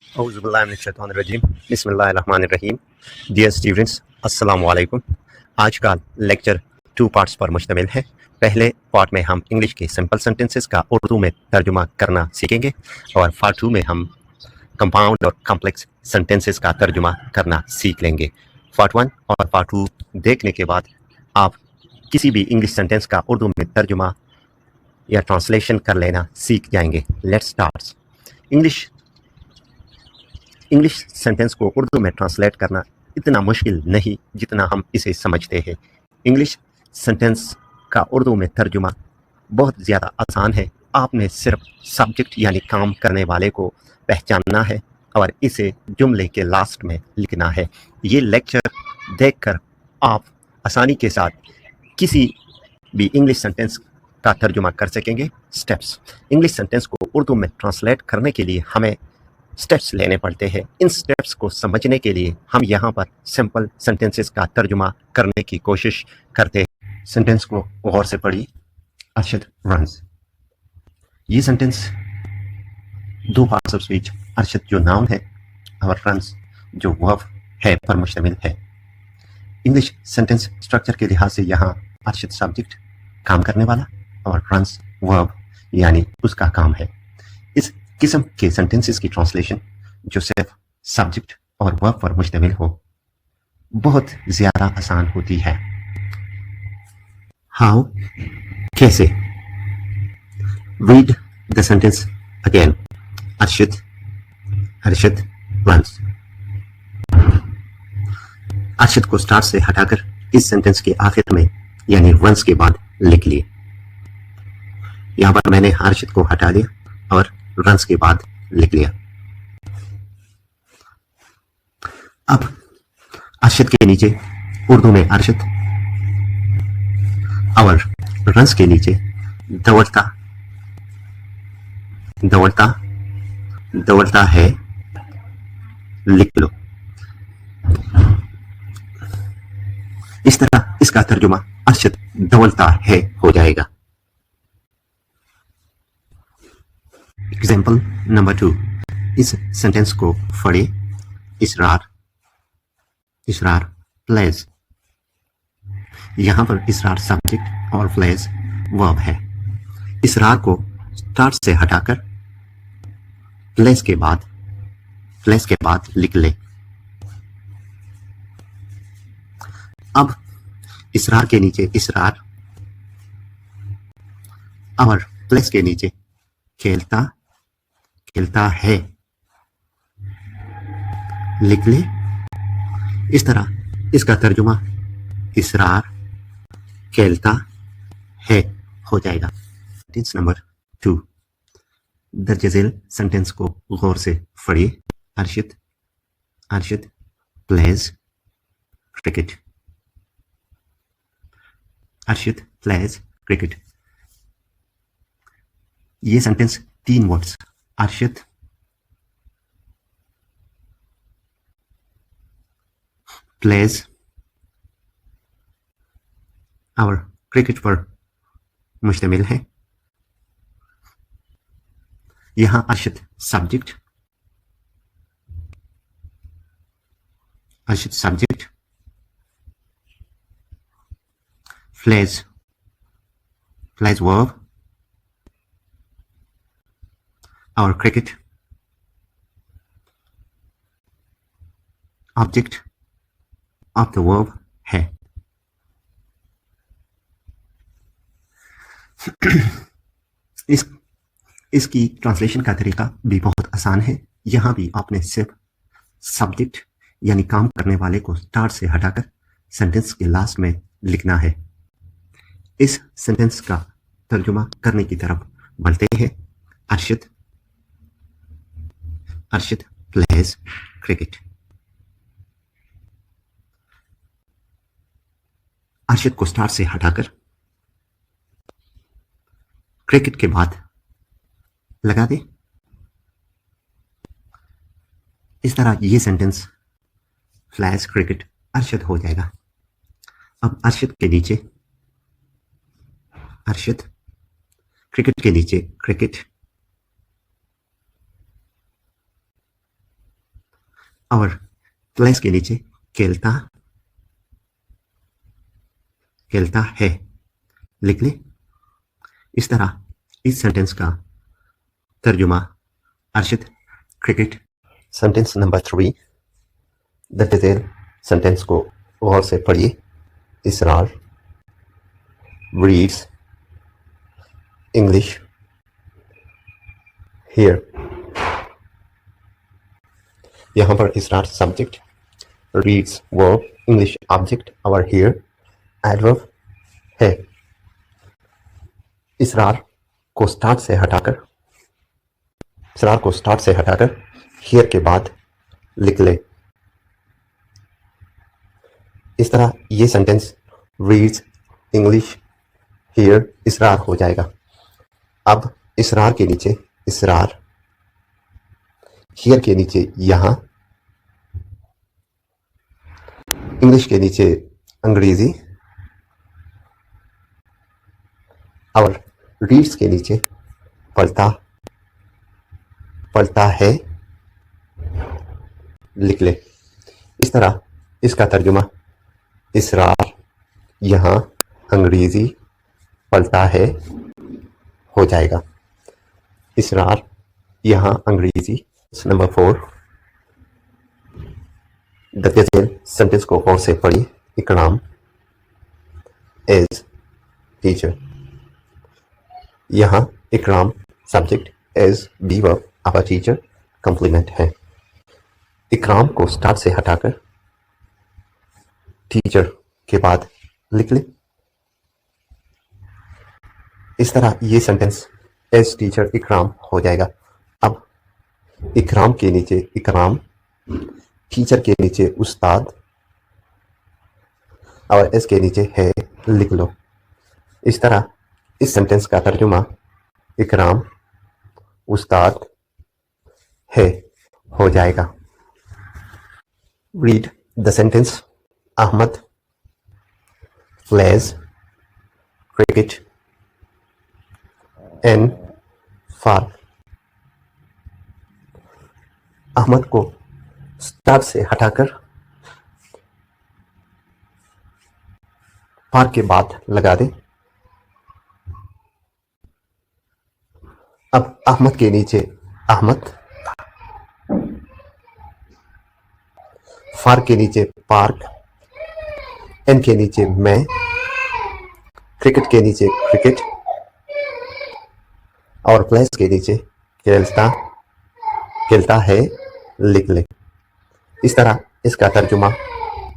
औज़ुबिल्लाहिमिनश्शैतानिर्रजीम बिस्मिल्लाहिर्रहमानिर्रहीम। Dear students, अस्सलाम वालेकुम। आज का लेक्चर 2 पार्ट्स पर मुश्तमिल है। पहले पार्ट में हम इंग्लिश के सिंपल सेंटेंसेस का उर्दू में तर्जुमा करना सीखेंगे और पार्ट 2 में हम कंपाउंड और कॉम्प्लेक्स सेंटेंसेस का तर्जुमा करना सीख लेंगे। पार्ट 1 और पार्ट 2 देखने के बाद आप किसी भी इंग्लिश सेंटेंस का उर्दू में तर्जुमा या ट्रांसलेशन कर लेना सीख जाएंगे। Let's start. इंग्लिश सेंटेंस को उर्दू में ट्रांसलेट करना इतना मुश्किल नहीं जितना हम इसे समझते हैं। इंग्लिश सेंटेंस का उर्दू में तर्जुमा बहुत ज़्यादा आसान है। आपने सिर्फ सब्जेक्ट यानी काम करने वाले को पहचानना है और इसे जुमले के लास्ट में लिखना है। ये लेक्चर देखकर आप आसानी के साथ किसी भी इंग्लिश सेंटेंस का तर्जुमा कर सकेंगे। स्टेप्स। इंग्लिश सेंटेंस को उर्दू में ट्रांसलेट करने के लिए हमें स्टेप्स लेने पड़ते हैं। इन स्टेप्स को समझने के लिए हम यहाँ पर सिंपल सेंटेंसेस का तर्जुमा करने की कोशिश करते हैं। सेंटेंस को गौर से पढ़िए। अरशद रन्स। ये सेंटेंस दो पार्ट्स ऑफ स्पीच, अरशद जो नाउन है और रन्स जो वर्ब है पर मुश्तमिल है। इंग्लिश सेंटेंस स्ट्रक्चर के लिहाज से यहाँ अरशद सब्जेक्ट काम करने वाला और रन्स वर्ब यानी उसका काम है। इस किस्म के सेंटेंसेस की ट्रांसलेशन जो सिर्फ सब्जेक्ट और वर्ब पर मुश्तमिल हो बहुत ज़्यादा आसान होती है। हाउ, कैसे। Read the sentence again. Arshad runs. Arshad को स्टार्ट से हटाकर इस सेंटेंस के आखिर में यानी रन्स के बाद लिख लिए। यहाँ पर मैंने अरशद को हटा दिया और रन्स के बाद लिख लिया। अब अरशद के नीचे उर्दू में अरशद और रन्स के नीचे दौड़ता है लिख लो। इस तरह इसका तर्जुमा अरशद दौड़ता है हो जाएगा। Example number 2। इस सेंटेंस को पढ़े। इसरार प्लेज। यहाँ पर इसरार सब्जेक्ट और प्लेज वर्ब है। इसरार को स्टार्ट से हटाकर प्लेज के बाद लिख ले। अब इसरार के नीचे इसरार और प्लेज के नीचे खेलता है लिख ले। इस तरह इसका तर्जुमा इसरार खेलता है हो जाएगा। Sentence number 2। दर्ज झेल सेंटेंस को गौर से पढ़िए। Arshad pledge cricket. Arshad pledge cricket. ये सेंटेंस 3 वर्ड्स अरशद प्लेज और क्रिकेट पर मुश्तमिल है। यहाँ अरशद सब्जेक्ट प्लेज वर्ब और cricket object of the verb है। इसकी ट्रांसलेशन का तरीका भी बहुत आसान है। यहाँ भी आपने सिर्फ सब्जेक्ट यानी काम करने वाले को स्टार्ट से हटाकर सेंटेंस के लास्ट में लिखना है। इस सेंटेंस का तर्जुमा करने की तरफ बढ़ते हैं। Arshad pledge cricket. अरशद को स्टार्ट से हटाकर क्रिकेट के बाद लगा दे। इस तरह ये सेंटेंस प्लेज क्रिकेट अरशद हो जाएगा। अब अरशद के नीचे अरशद क्रिकेट के नीचे क्रिकेट और प्लेस के नीचे खेलता खेलता है लिख ले। इस तरह इस सेंटेंस का तर्जुमा Arshad cricket. Sentence number 3, the detail sentence को गौर से पढ़िए। Israr reads English here. यहाँ पर Israr subject, reads verb, English object और हियर एडवर्ब है। इसरार को स्टार्ट से हटाकर हियर के बाद लिख ले। इस तरह ये सेंटेंस रीड्स इंग्लिश हियर इसरार हो जाएगा। अब इसरार के नीचे इसरार, हियर के नीचे यहां, इंग्लिश के नीचे अंग्रेजी और रीड्स के नीचे पढ़ता है लिख ले। इस तरह इसका तर्जुमा इसरार यहाँ अंग्रेजी पढ़ता है हो जाएगा। इसरार यहाँ अंग्रेजी। नंबर 4, द डिटेल सेंटेंस को गौर से पढ़िए। इकराम एज टीचर। यहाँ Ikram subject, as be verb, our teacher complement है। इकराम को स्टार्ट से हटाकर टीचर के बाद लिख ले। इस तरह ये सेंटेंस एज टीचर इकराम हो जाएगा। अब इकराम के नीचे इकराम, टीचर के नीचे उस्ताद और एस के नीचे है लिख लो। इस तरह इस सेंटेंस का तर्जुमा इकराम उस्ताद है हो जाएगा। Read the sentence Ahmed plays cricket and far. Ahmed को स्टार्ट से हटाकर फार के बाद लगा दे। अब अहमद के नीचे अहमद, फार के नीचे पार्क, एन के नीचे मैं, क्रिकेट के नीचे क्रिकेट और प्लेस के नीचे खेलता है लिख ले। इस तरह इसका तर्जुमा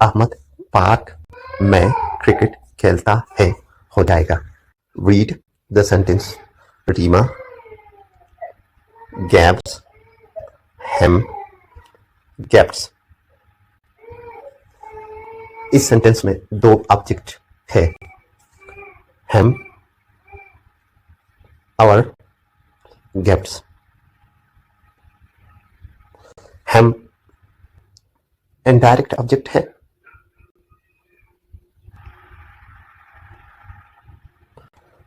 अहमद पार्क में क्रिकेट खेलता है हो जाएगा। Read the sentence Reema gaps Hem gaps. इस सेंटेंस में दो ऑब्जेक्ट है, हेम और गैप्स। हेम इनडायरेक्ट ऑब्जेक्ट है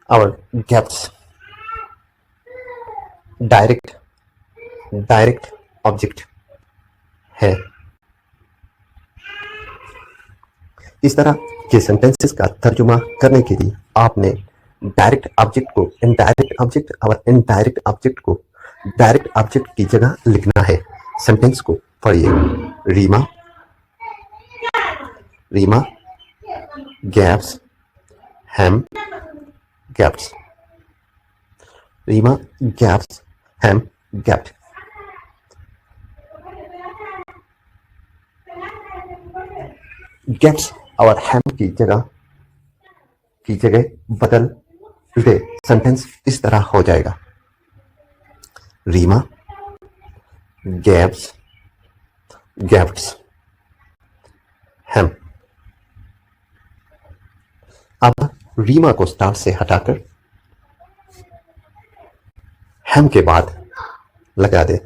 और गैप्स डायरेक्ट ऑब्जेक्ट है। इस तरह के सेंटेंसेस का तर्जुमा करने के लिए आपने डायरेक्ट ऑब्जेक्ट को इनडायरेक्ट ऑब्जेक्ट और इनडायरेक्ट ऑब्जेक्ट को डायरेक्ट ऑब्जेक्ट की जगह लिखना है। सेंटेंस को पढ़िए। रीमा गैप्स हैम गैप्स। रीमा गैप्स हैम गैप्स। गैप्स और हैम की जगह बदल दे। सेंटेंस इस तरह हो जाएगा, रीमा गैप्स गैप्स हैम। अब रीमा को स्टार्ट से हटाकर हैम के बाद लगा दे।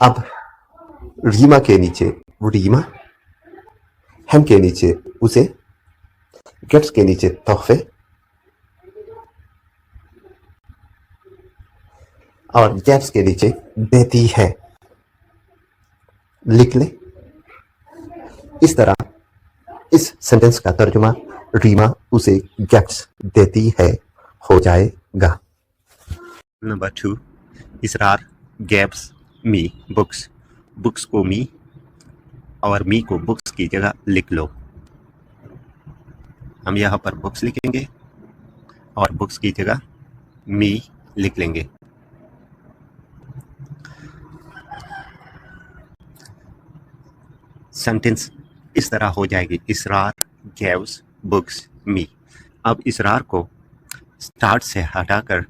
अब रीमा के नीचे रीमा, हैम के नीचे उसे, गिफ्ट्स के नीचे तोहफे और गैप्स के नीचे देती है। लिख ले। इस तरह इस सेंटेंस का तर्जुमा रीमा उसे गैप्स देती है हो जाएगा। नंबर 2, इसरार गैप्स मी बुक्स। बुक्स को मी और मी को बुक्स की जगह लिख लो। हम यहाँ पर बुक्स लिखेंगे और बुक्स की जगह मी लिख लेंगे। सेंटेंस इस तरह हो जाएगी, इसरार गिव्स बुक्स मी। अब इसरार को स्टार्ट से हटाकर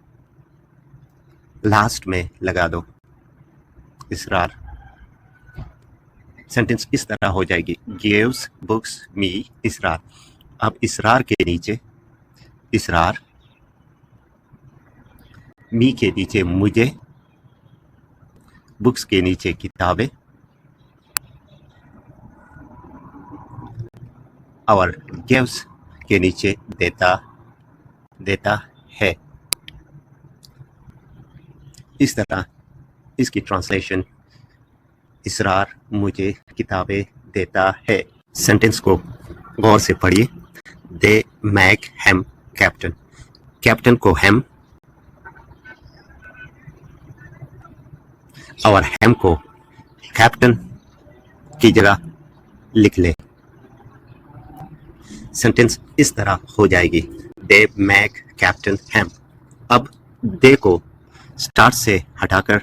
लास्ट में लगा दो। इसरार सेंटेंस इस तरह हो जाएगी, गिव्स बुक्स मी इसरार। अब इसरार के नीचे इसरार, मी के नीचे मुझे, बुक्स के नीचे किताबें और गिव्स के नीचे देता है। इस तरह इसकी ट्रांसलेशन, इसरार मुझे किताबें देता है। सेंटेंस को गौर से पढ़िए। They make him captain. Captain को हिम और हिम को कैप्टन की जगह लिख ले। सेंटेंस इस तरह हो जाएगी, दे मेक कैप्टन हिम। अब दे को स्टार्ट से हटाकर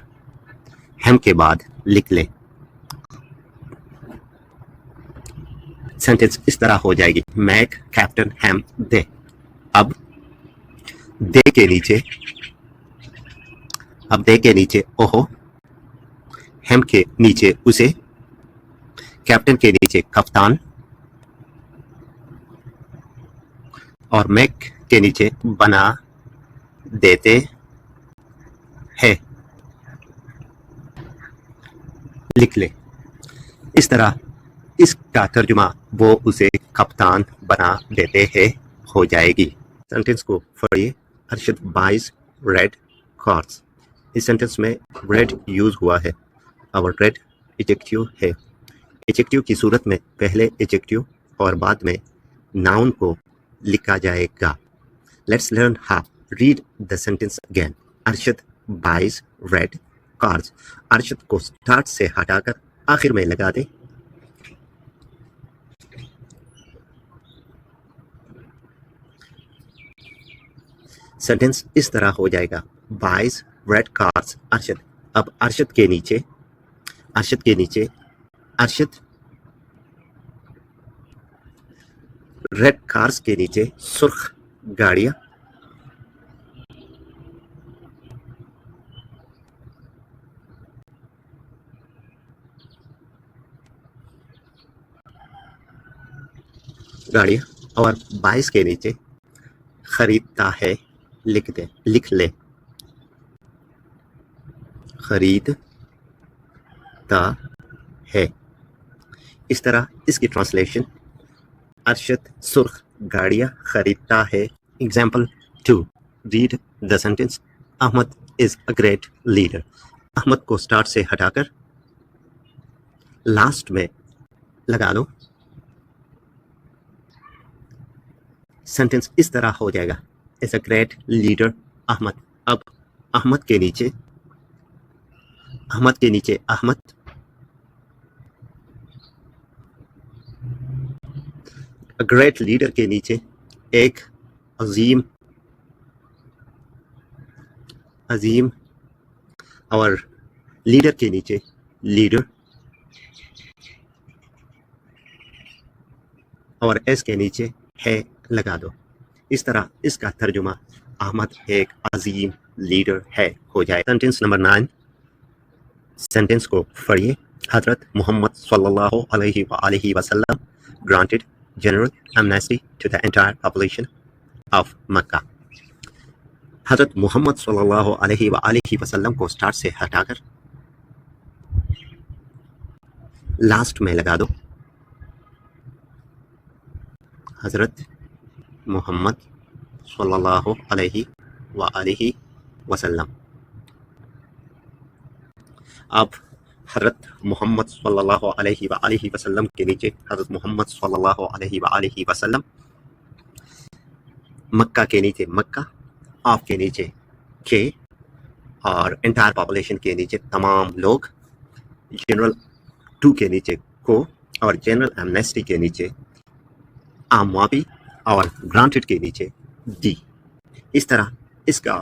हिम के बाद लिख ले। सेंटेंस इस तरह हो जाएगी, मेक कैप्टन हिम दे। अब दे के नीचे ओहो, हिम के नीचे उसे, कैप्टन के नीचे कप्तान और मेक के नीचे बना देते हैं। लिख ले। इस तरह इसका तर्जुमा वो उसे कप्तान बना देते हैं हो जाएगी। सेंटेंस को पढ़िए। Arshad buys red cars. इस सेंटेंस में रेड यूज हुआ है और रेड एडजेक्टिव है। एडजेक्टिव की सूरत में पहले एडजेक्टिव और बाद में नाउन को लिखा जाएगा। Let's learn how. Read the sentence again. Arshad buys red cars. Arshad को स्टार्ट से हटाकर आखिर में लगा दे। सेंटेंस इस तरह हो जाएगा, बाइज रेड कार्स अरशद। अब अरशद के नीचे अरशद रेड कार्स के नीचे सुर्ख गाड़ियां और बाइस के नीचे खरीदता है लिख ले। खरीदता है। इस तरह इसकी ट्रांसलेशन, अरशद सुर्ख गाड़ियां खरीदता है। Example 2, read the sentence. Ahmad is a great leader. Ahmad को स्टार्ट से हटाकर लास्ट में लगा लो। सेंटेंस इस तरह हो जाएगा, is a great leader Ahmad. अब अहमद के नीचे अहमद, ग्रेट लीडर के नीचे एक अजीम और लीडर के नीचे लीडर और एस के नीचे है लगा दो। इस तरह इसका तर्जुमा अहमद एक अजीम लीडर है हो जाए। Sentence number 9। सेंटेंस को पढ़िए। हजरत मोहम्मद सल्लल्लाहु अलैहि वसल्लम granted general amnesty to the entire population of Makkah. हजरत मोहम्मद सल्लल्लाहु अलैहि वसल्लम को स्टार्ट से हटाकर लास्ट में लगा दो। हजरत मोहम्मद सल्लल्लाहु अलैहि वसल्लम आप हज़रत मोहम्मद सल्लल्लाहु अलैहि वसल्लम के नीचे हज़रत मोहम्मद सल्लल्लाहु अलैहि वसल्लम, मक्का के नीचे मक्का, आप के नीचे के, और एंटायर पॉपुलेशन के नीचे तमाम लोग, जनरल 2 के नीचे को, और जनरल एमनेस्टी के नीचे आम मुआफ़ी, और ग्रांटेड के नीचे डी। इस तरह इसका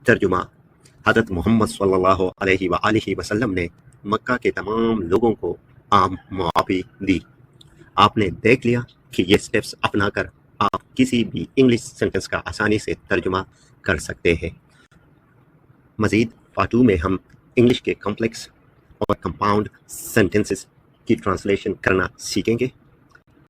तर्जुमा हज़रत मोहम्मद सल्लल्लाहु अलैहि वसल्लम ने मक्का के तमाम लोगों को आम मुआफ़ी दी। आपने देख लिया कि ये स्टेप्स अपनाकर आप किसी भी इंग्लिश सेंटेंस का आसानी से तर्जुमा कर सकते हैं। मज़ीद पार्ट 2 में हम इंग्लिश के कॉम्प्लेक्स और कंपाउंड सेंटेंसेस की ट्रांसलेशन करना सीखेंगे।